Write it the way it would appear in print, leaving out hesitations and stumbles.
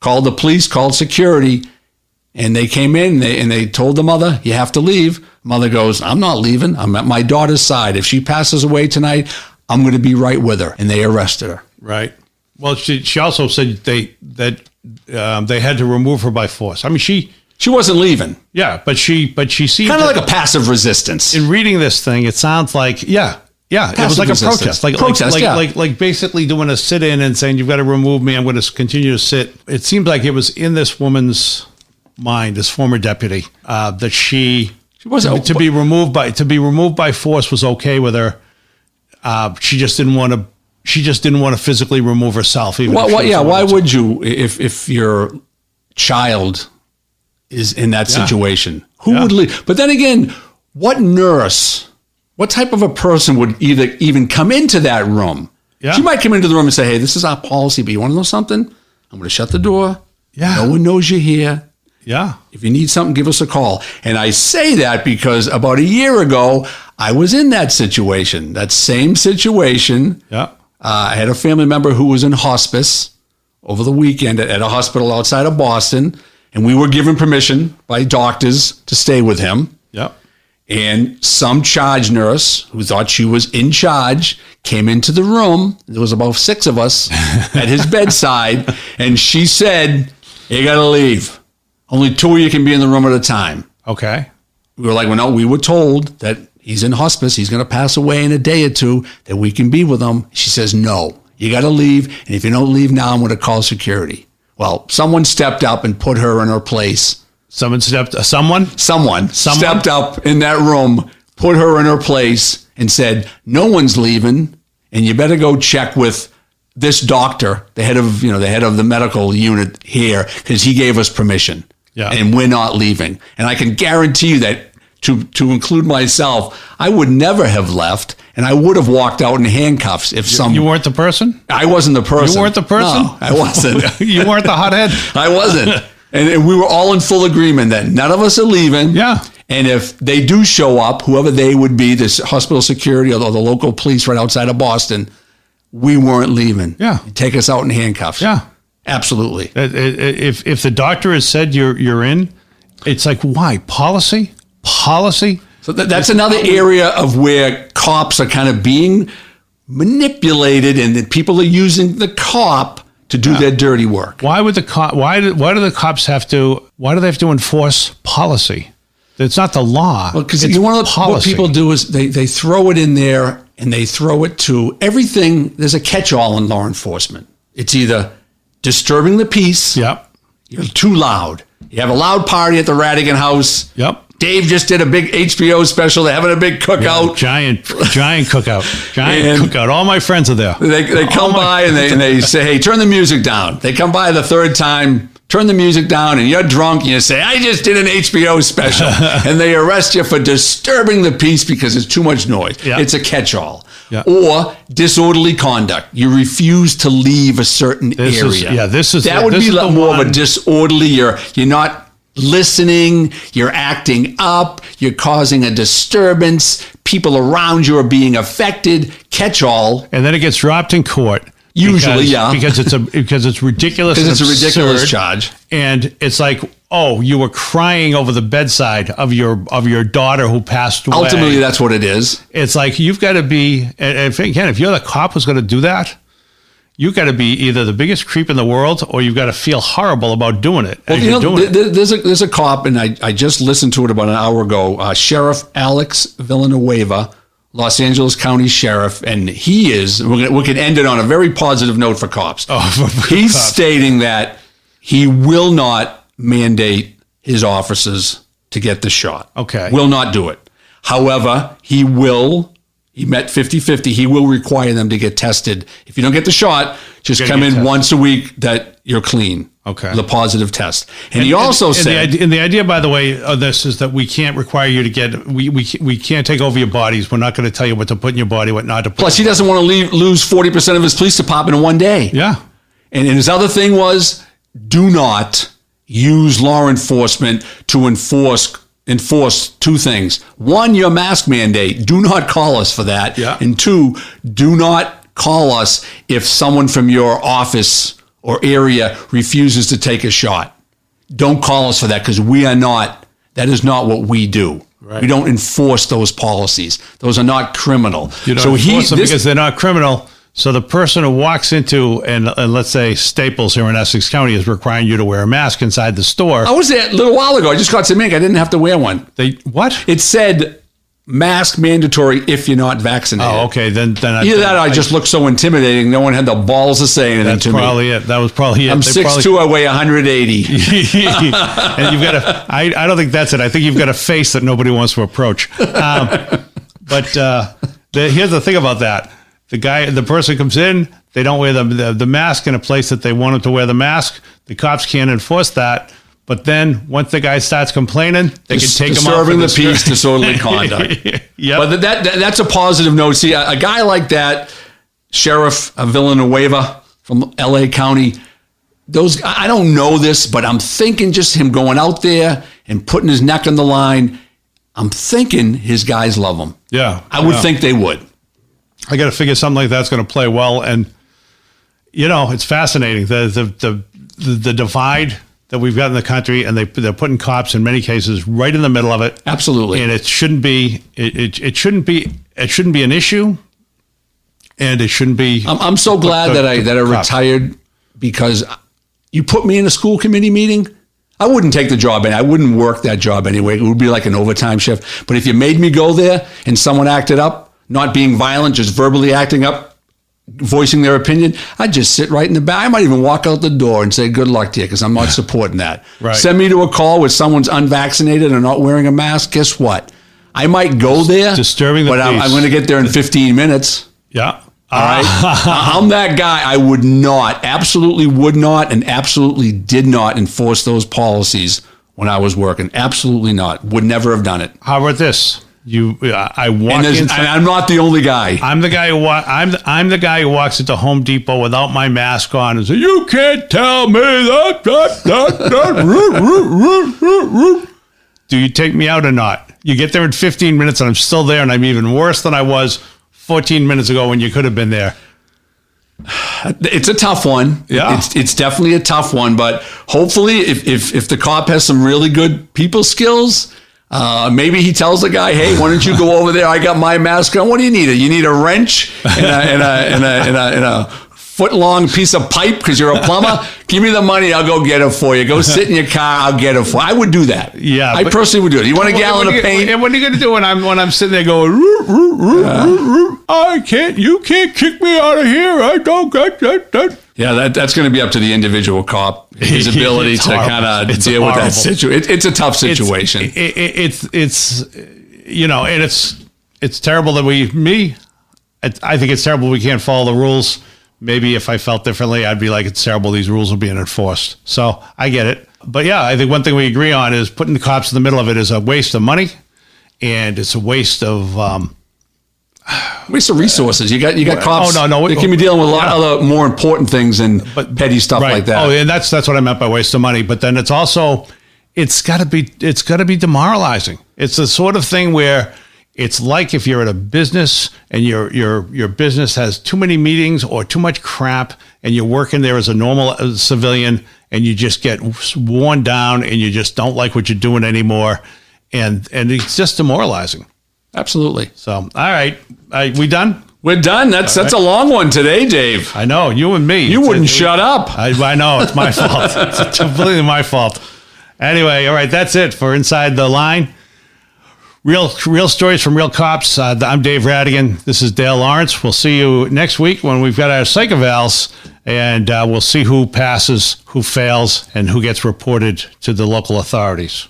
called the police, called security, and they came in and they told the mother, you have to leave. Mother goes, I'm not leaving. I'm at my daughter's side. If she passes away tonight, I'm going to be right with her. And they arrested her. Right. Well, she also said they had to remove her by force. I mean, she wasn't leaving. Yeah, but she seemed kind of like a passive resistance. In reading this thing, it sounds like passive it was like resistance. A protest, like basically doing a sit-in and saying, you've got to remove me. I'm going to continue to sit. It seemed like it was in this woman's mind, this former deputy, that she wasn't to be removed by force was okay with her. She just didn't want to physically remove herself. Even why would you if your child is in that situation? Who would leave? But then again, what nurse, what type of a person would even come into that room? Yeah. She might come into the room and say, hey, this is our policy, but you want to know something? I'm going to shut the door. Yeah. No one knows you're here. Yeah. If you need something, give us a call. And I say that because about a year ago, I was in that situation, that same situation. Yeah. I had a family member who was in hospice over the weekend at a hospital outside of Boston, and we were given permission by doctors to stay with him. Yeah. And some charge nurse who thought she was in charge came into the room. There was about 6 of us at his bedside, and she said, you got to leave. Only 2 of you can be in the room at a time. Okay. We were like, well, no, we were told that he's in hospice. He's going to pass away in a day or two, that we can be with him. She says, no, you got to leave. And if you don't leave now, I'm going to call security. Well, someone stepped up and put her in her place. Someone stepped up in that room, put her in her place and said, no one's leaving. And you better go check with this doctor, the head of the medical unit here, because he gave us permission. Yeah. And we're not leaving. And I can guarantee you that to include myself, I would never have left, and I would have walked out in handcuffs if some... You weren't the person? I wasn't the person. You weren't the person? No, I wasn't. You weren't the hothead? I wasn't. And we were all in full agreement that none of us are leaving. Yeah. And if they do show up, whoever they would be, this hospital security or the local police right outside of Boston, we weren't leaving. Yeah. Take us out in handcuffs. Yeah. Absolutely. If the doctor has said you're in, it's like, why? Policy? So that's another area of where cops are kind of being manipulated, and that people are using the cop to do their dirty work. Why would the cop? Why do the cops have to? Why do they have to enforce policy? It's not the law. Well, because what people do is they throw it in there, and they throw it to everything. There's a catch-all in law enforcement. It's either disturbing the peace. Yep. You're too loud. You have a loud party at the Rattigan house. Yep. Dave just did a big HBO special. They're having a big cookout. Giant cookout. Cookout. All my friends are there. They come by and they say, hey, turn the music down. They come by the third time, turn the music down, and you're drunk, and you say, I just did an HBO special. And they arrest you for disturbing the peace because it's too much noise. Yeah. It's a catch-all. Yeah. Or disorderly conduct. You refuse to leave a certain area. That would be more of a disorderly. You're not listening, you're acting up, you're causing a disturbance, people around you are being affected, catch-all. And then it gets dropped in court. Usually, because it's ridiculous. Because it's a ridiculous charge. And it's like, oh, you were crying over the bedside of your daughter who passed away. Ultimately, that's what it is. It's like, you've got to be, and again, if you're the cop who's going to do that, you got to be either the biggest creep in the world, or you've got to feel horrible about doing it. Well, there's a cop, and I just listened to it about an hour ago. Sheriff Alex Villanueva, Los Angeles County Sheriff, and he is. We can end it on a very positive note for cops. He's stating that he will not mandate his officers to get the shot. Okay, will not do it. However, he will. He met 50-50. He will require them to get tested. If you don't get the shot, just come in once a week that you're clean. Okay. The positive test. And he also said... And the idea, by the way, of this is that we can't require you to get... We can't take over your bodies. We're not going to tell you what to put in your body, what not to put. Plus, he doesn't want to lose 40% of his police department in one day. Yeah. And his other thing was, do not use law enforcement to enforce 2 things. 1, your mask mandate. Do not call us for that. Yeah. And 2, do not call us if someone from your office or area refuses to take a shot. Don't call us for that, because that is not what we do. Right. We don't enforce those policies. Those are not criminal. You don't enforce them because they're not criminal. So the person who walks into, and let's say Staples here in Essex County is requiring you to wear a mask inside the store. I was there a little while ago. I just got some ink. I didn't have to wear one. What? It said mask mandatory if you're not vaccinated. Oh, okay. Then either that or I just looked so intimidating. No one had the balls to say anything to me. That's probably it. That was probably it. I'm 6'2", I weigh 180. And you've got I don't think that's it. I think you've got a face that nobody wants to approach. But here's the thing about that. The person comes in, they don't wear the mask in a place that they want them to wear the mask. The cops can't enforce that. But then once the guy starts complaining, they can take him out. Disturbing the peace, disorderly conduct. Yep. But that's a positive note. See, a guy like that, Sheriff Villanueva from L.A. County, I don't know this, but I'm thinking just him going out there and putting his neck on the line, I'm thinking his guys love him. Yeah. I would think they would. I got to figure something like that's going to play well. And, it's fascinating. The divide that we've got in the country, and they're putting cops in many cases right in the middle of it. Absolutely. And it shouldn't be an issue, and it shouldn't be. I'm so glad that I retired, because you put me in a school committee meeting, I wouldn't take the job, and I wouldn't work that job anyway. It would be like an overtime shift. But if you made me go there and someone acted up, not being violent, just verbally acting up, voicing their opinion, I'd just sit right in the back. I might even walk out the door and say, good luck to you, because I'm not supporting that. Right. Send me to a call where someone's unvaccinated and not wearing a mask. Guess what? I might go there, disturbing the but I'm going to get there in 15 minutes. Yeah. All right. I'm that guy. I absolutely would not, and absolutely did not enforce those policies when I was working. Absolutely not. Would never have done it. How about this? I walk and I'm not the only guy. I'm the guy I'm the guy who walks into Home Depot without my mask on and says, "You can't tell me that." Do you take me out or not? You get there in 15 minutes and I'm still there, and I'm even worse than I was 14 minutes ago when you could have been there. It's a tough one. Yeah. It's definitely a tough one, but hopefully if the cop has some really good people skills, maybe he tells the guy, "Hey, why don't you go over there? I got my mask on. What do you need? You need a wrench and a foot-long piece of pipe because you're a plumber? Give me the money. I'll go get it for you. Go sit in your car. I'll get it for you." I would do that. Yeah. I personally would do it. You want a gallon of paint? And what are you going to do when I'm sitting there going, you can't kick me out of here. I don't get that. Yeah, that's going to be up to the individual cop, his ability to kind of deal with that situation. It's a tough situation. It's terrible that I think it's terrible we can't follow the rules. Maybe if I felt differently, I'd be like, it's terrible these rules are being enforced. So I get it. But yeah, I think one thing we agree on is putting the cops in the middle of it is a waste of money, and it's a waste of resources. You got cops. They can be dealing with a lot of other more important things than petty stuff like that. Oh, and that's what I meant by waste of money. But then it's also it's got to be demoralizing. It's the sort of thing where it's like if you're at a business and your business has too many meetings or too much crap, and you're working there as a normal civilian, and you just get worn down and you just don't like what you're doing anymore, and it's just demoralizing. Absolutely. So, all right, we done? We're done. That's a long one today, Dave. I know, you and me. You wouldn't shut up. I know, it's my fault. It's completely my fault. Anyway, all right, that's it for Inside the Line. Real stories from real cops. I'm Dave Rattigan. This is Dale Lawrence. We'll see you next week when we've got our psych evals, and we'll see who passes, who fails, and who gets reported to the local authorities.